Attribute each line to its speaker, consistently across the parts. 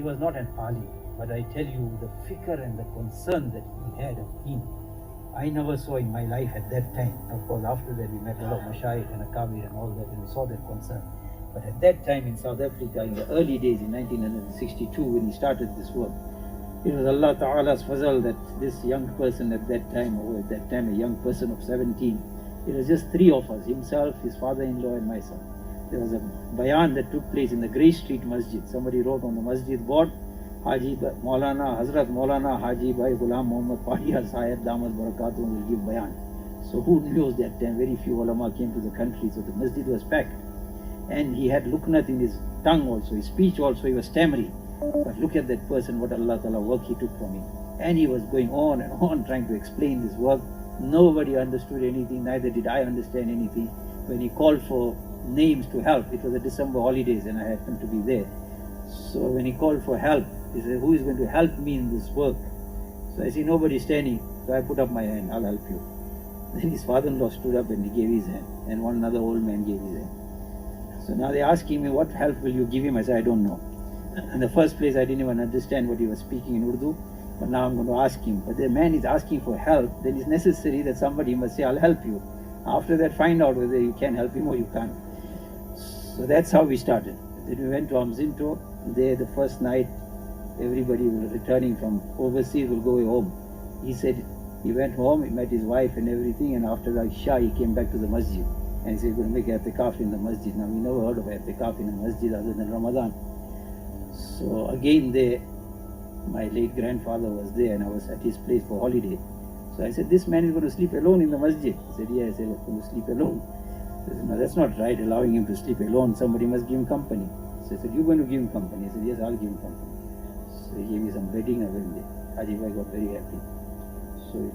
Speaker 1: he was not an alim, but I tell you the fikr and the concern that he had of deen, I never saw in my life at that time. Of course, after that we met a lot of mashayikh and akabir and all that, and we saw that concern. But at that time in South Africa, in the early days, in 1962, when he started this work, it was Allah Ta'ala's fazal that this young person at that time, or at that time a young person of 17, it was just three of us, himself, his father-in-law and myself. There was a bayan that took place in the Grey Street Masjid. Somebody wrote on the masjid board, Hajee Maulana, Hazrat Maulana Hajee Bhai Padia Sahib Damas Barakatuh will give bayan. So who knows that time? Very few ulama came to the country, so the masjid was packed. And he had luknat in his tongue also, his speech also, he was stammering. But look at that person, what Allah Ta'ala work he took from him. And he was going on and on trying to explain this work. Nobody understood anything, neither did I understand anything. When he called for names to help, it was the December holidays and I happened to be there. So when he called for help, he said, who is going to help me in this work? So I see nobody standing, so I put up my hand, I'll help you. Then his father-in-law stood up and he gave his hand, and one another old man gave his hand. So now they're asking me, what help will you give him? I said, I don't know. In the first place, I didn't even understand what he was speaking in Urdu, but now I'm going to ask him. But the man is asking for help, then it's necessary that somebody must say, I'll help you. After that, find out whether you can help him or you can't. So that's how we started. Then we went to Amzinto. There, the first night, everybody was returning from overseas will go home. He said he went home, he met his wife and everything, and after the Isha, he came back to the masjid. And he said, he's going to make i'tikaf in the masjid. Now, we never heard of i'tikaf in a masjid other than Ramadan. So again there, my late grandfather was there and I was at his place for holiday. So I said, this man is going to sleep alone in the masjid. He said, yeah. I said, he's going to sleep alone. I said, no, that's not right, allowing him to sleep alone. Somebody must give him company. So I said, you're going to give him company? I said, yes, I'll give him company. So he gave me some bedding. I went there. Hajee Bhai got very happy. So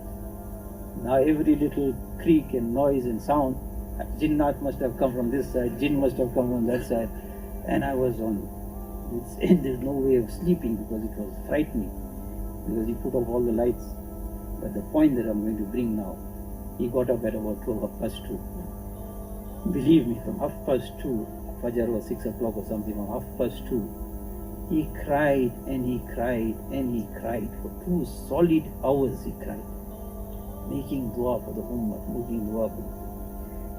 Speaker 1: now every little creak and noise and sound, Jinnat must have come from this side, Jinn must have come from that side. And I was on its end. There's no way of sleeping because it was frightening. Because he put off all the lights. But the point that I'm going to bring now, he got up at about 2:30. Believe me, from 2:30, Fajr was 6 o'clock or something, from 2:30, he cried and he cried and he cried. For 2 solid hours he cried. Making dua for the Ummah, making dua for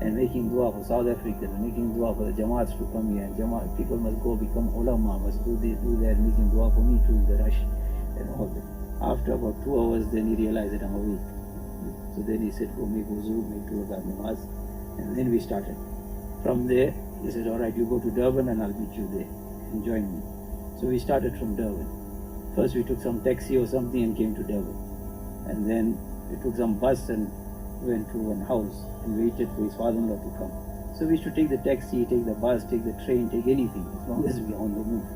Speaker 1: and making dua for South Africans, making dua for the Jamaats to come here, and Jamaat people must go become ulama, must do this, do that, making dua for me too, the rush and all that. After about 2 hours, then he realized that I'm awake. So then he said, go make wuzu, make 2 rakat namaz, and then we started. From there, he said, all right, you go to Durban and I'll meet you there and join me. So we started from Durban. First we took some taxi or something and came to Durban. And then we took some bus and went to one house and waited for his father-in-law to come. So we used to take the taxi, take the bus, take the train, take anything, as long as we are on the move.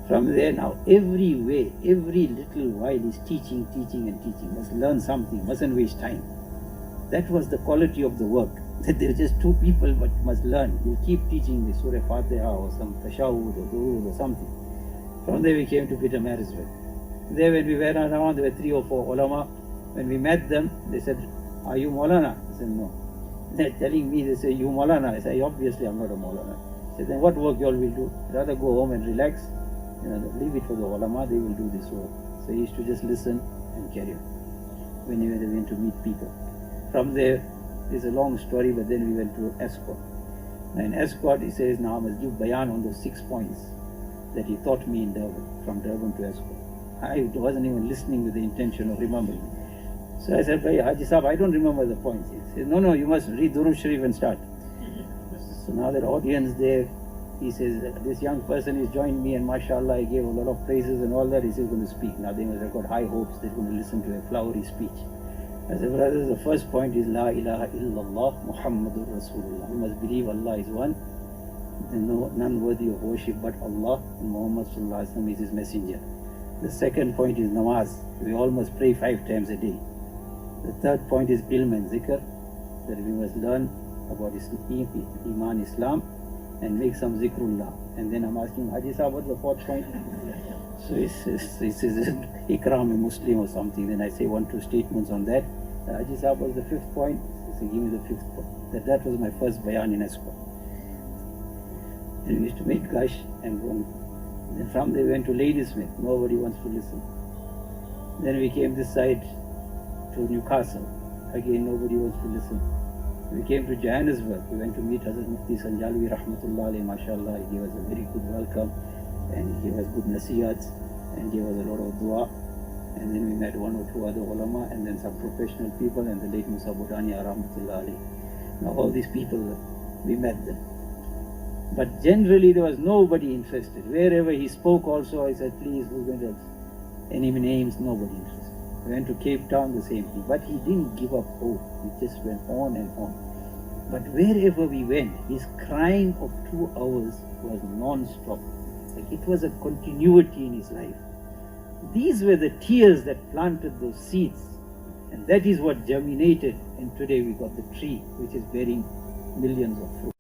Speaker 1: From there now, every way, every little while he's teaching and teaching. Must learn something, mustn't waste time. That was the quality of the work. That there are just 2 people but must learn. He'll keep teaching the Surah Fatiha or some Tashahud or Durood or something. From there we came to Peter Marisburg. There when we went around, there were 3 or 4 ulama. When we met them, they said, are you Maulana? I said, no. They're telling me, they say, you Maulana? I said, obviously I'm not a Maulana. I said, then what work you all will do? Rather go home and relax, leave it for the ulama, they will do this work. So he used to just listen and carry on. Whenever they went to meet people. From there, it's a long story, but then we went to Escort. Now in Escort, he says, now I must give bayan on those 6 points that he taught me in Durban, from Durban to Escort. I wasn't even listening with the intention of remembering. So I said, Haji Sahib, I don't remember the points. He said, no, you must read Durood Sharif and start. So now that audience there, he says, this young person has joined me and mashallah, I gave a lot of praises and all that. He says, he's going to speak. Now they must have got high hopes, they're going to listen to a flowery speech. I said, brothers, the first point is La ilaha illallah Muhammadur Rasulullah. We must believe Allah is one, and none worthy of worship but Allah, and Muhammad sallallahu alaihi wasallam is his messenger. The second point is namaz. We all must pray 5 times a day. The third point is ilm and zikr, that we must learn about Iman, Islam, and make some zikrullah. And then I'm asking Haji Sahib, what's the 4th point? So he says Ikram a Muslim or something. Then I say 1-2 statements on that. Haji Sahib, was the 5th point? He said, give me the 5th point. That was my first bayan in Escort. And we used to make gush and go and Then from there we went to Ladysmith. Nobody wants to listen. Then we came this side to Newcastle. Again, nobody wants to listen. We came to Johannesburg. We went to meet Hazrat Mufti Sanjalvi, rahmatullah alayhi, mashallah. He gave us a very good welcome, and he gave us good nasihats, and gave us a lot of dua. And then we met one or two other ulama, and then some professional people, and the late Musa Budani, rahmatullah alayhi. Now all these people, we met them. But generally there was nobody interested. Wherever he spoke also, I said, please, who's going to, any names, nobody interested. We went to Cape Town, the same thing. But he didn't give up hope. He just went on and on. But wherever we went, his crying of 2 hours was non-stop. Like it was a continuity in his life. These were the tears that planted those seeds. And that is what germinated. And today we got the tree, which is bearing millions of fruit.